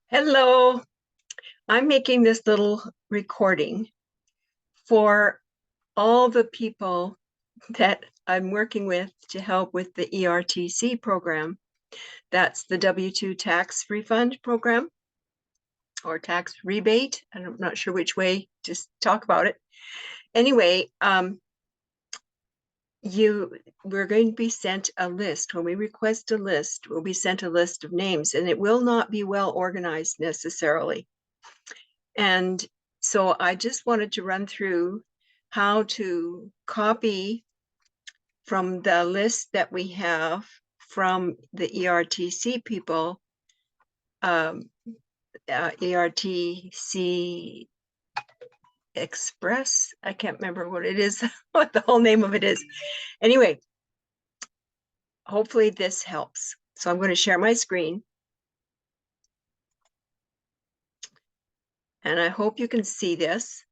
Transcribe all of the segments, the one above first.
Hello, I'm making this little recording for all the people that I'm working with to help with the ERTC program. That's the W-2 tax refund program or tax rebate. I'm not sure which way to talk about it. Anyway, we're going to be sent a list. When we request a list, we'll be sent a list of names, and it will not be well organized necessarily. And so I just wanted to run through how to copy from the list that we have from the ERTC people, ERTC Express. I can't remember what it is, what the whole name of it is. Anyway, hopefully this helps. So I'm going to share my screen. And I hope you can see this.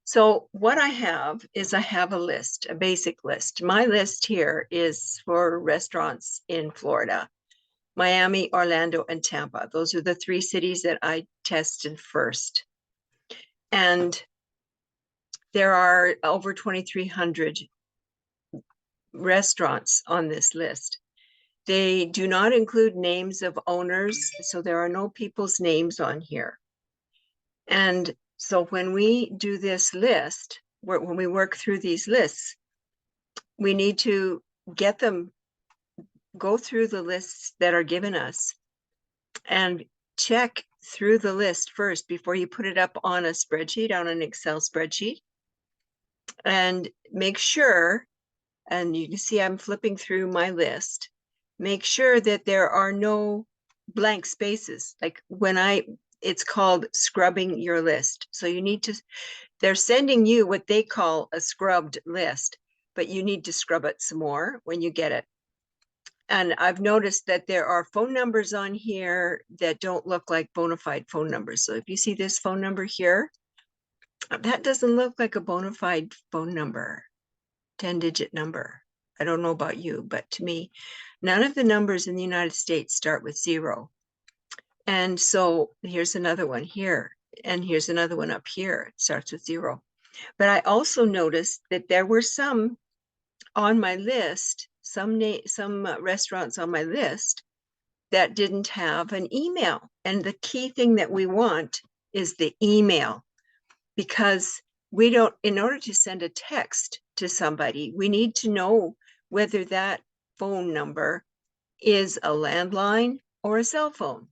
So what I have is I have a list, a basic list. My list here is for restaurants in Florida, Miami, Orlando, and Tampa. Those are the three cities that I tested first. And there are over 2,300 restaurants on this list. They do not include names of owners, so there are no people's names on here. And so when we do this list, when we work through these lists, we need to get them, go through the lists that are given us and check through the list first before you put it up on a spreadsheet, on an Excel spreadsheet, and make sure, and you can see I'm flipping through my list, make sure that there are no blank spaces. Like it's called scrubbing your list. So you need to, they're sending you what they call a scrubbed list, but you need to scrub it some more when you get it. And I've noticed that there are phone numbers on here that don't look like bona fide phone numbers. So if you see this phone number here, that doesn't look like a bona fide phone number, 10-digit number. I don't know about you, but to me, none of the numbers in the United States start with 0. And so here's another one here, and here's another one up here. It starts with 0. But I also noticed that there were some on my list, some restaurants on my list that didn't have an email. And the key thing that we want is the email, because we don't, in order to send a text to somebody, we need to know whether that phone number is a landline or a cell phone.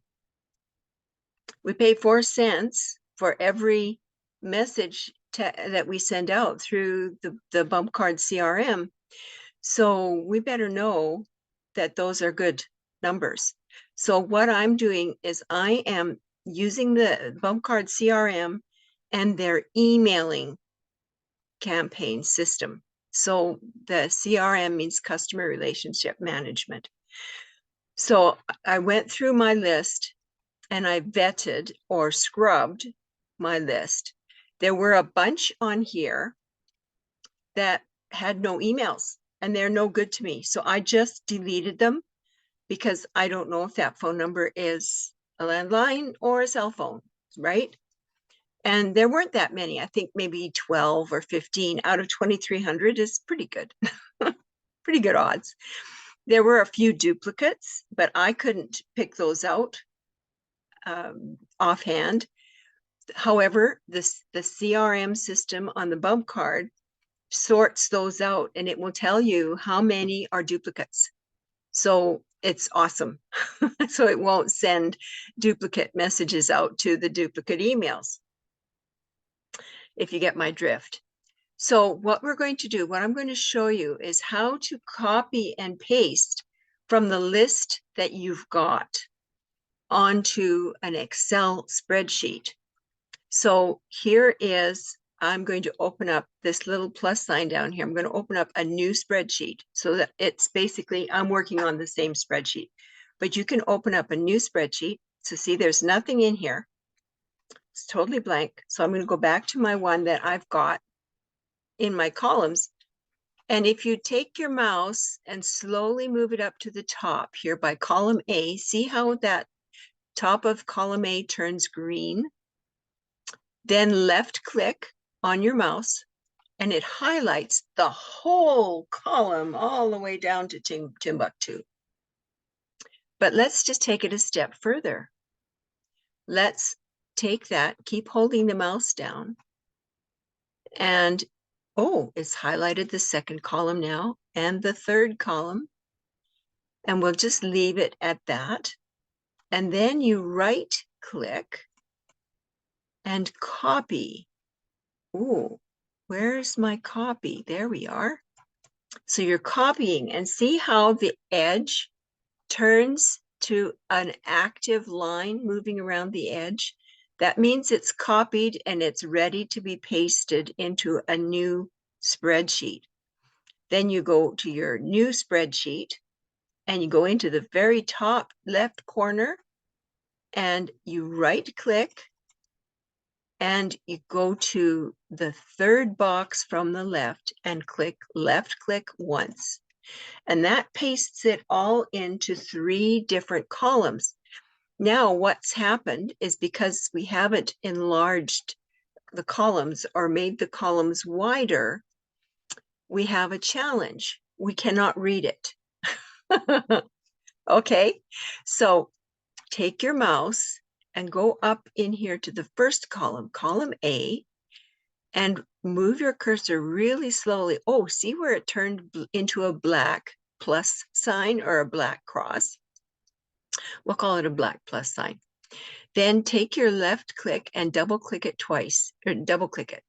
We pay 4 cents for every message that we send out through the Bump Card CRM. So we better know that those are good numbers. So what I'm doing is I am using the Bump Card CRM and their emailing campaign system. So the CRM means customer relationship management. So I went through my list and I vetted or scrubbed my list. There were a bunch on here that had no emails, and they're no good to me. So I just deleted them because I don't know if that phone number is a landline or a cell phone, right? And there weren't that many. I think maybe 12 or 15 out of 2,300 is pretty good. Pretty good odds. There were a few duplicates, but I couldn't pick those out offhand. However, the CRM system on the Bump Card sorts those out, and it will tell you how many are duplicates. So it's awesome. So it won't send duplicate messages out to the duplicate emails, if you get my drift. So what we're going to do, what I'm going to show you is how to copy and paste from the list that you've got onto an Excel spreadsheet. So here is, I'm going to open up this little plus sign down here. I'm going to open up a new spreadsheet so that it's basically, I'm working on the same spreadsheet, but you can open up a new spreadsheet. So see, there's nothing in here. It's totally blank. So I'm going to go back to my one that I've got in my columns. And if you take your mouse and slowly move it up to the top here by column A, see how that top of column A turns green. Then left click on your mouse and it highlights the whole column all the way down to Timbuktu. But let's just take it a step further. Let's take that, keep holding the mouse down, and oh, it's highlighted the second column now and the third column. And we'll just leave it at that. And then you right click and copy. Ooh, where's my copy? There we are. So you're copying, and see how the edge turns to an active line moving around the edge? That means it's copied and it's ready to be pasted into a new spreadsheet. Then you go to your new spreadsheet and you go into the very top left corner and you right click and you go to the third box from the left and left click once. And that pastes it all into 3 different columns. Now what's happened is because we haven't enlarged the columns or made the columns wider, we have a challenge. We cannot read it. Okay, so take your mouse and go up in here to the first column, column A, and move your cursor really slowly. Oh, see where it turned into a black plus sign or a black cross? We'll call it a black plus sign. Then take your left click and double click it twice, or double click it.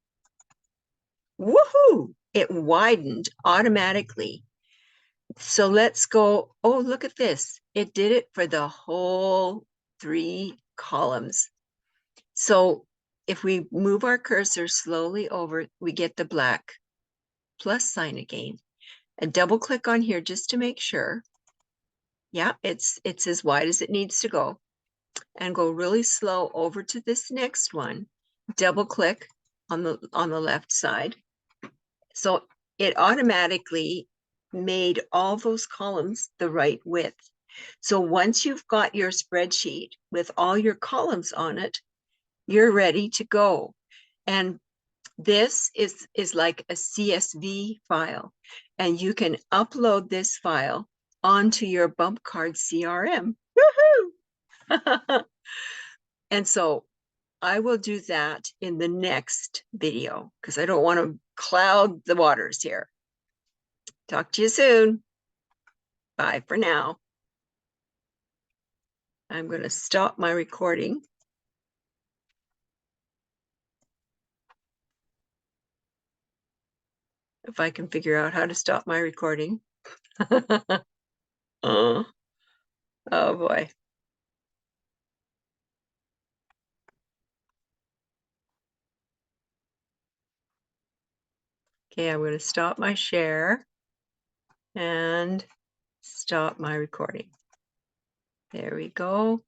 Woohoo! It widened automatically. So let's go, oh, look at this. It did it for the whole 3 columns. So if we move our cursor slowly over, we get the black plus sign again. And double click on here just to make sure. Yeah, it's as wide as it needs to go. And go really slow over to this next one. Double click on the left side. So it automatically made all those columns the right width. So once you've got your spreadsheet with all your columns on it, you're ready to go. And this is like a CSV file, and you can upload this file onto your Bump Card CRM. Woohoo! And so I will do that in the next video because I don't want to cloud the waters here. Talk to you soon. Bye for now. I'm going to stop my recording. If I can figure out how to stop my recording. Oh boy. Okay, I'm going to stop my share and stop my recording. There we go.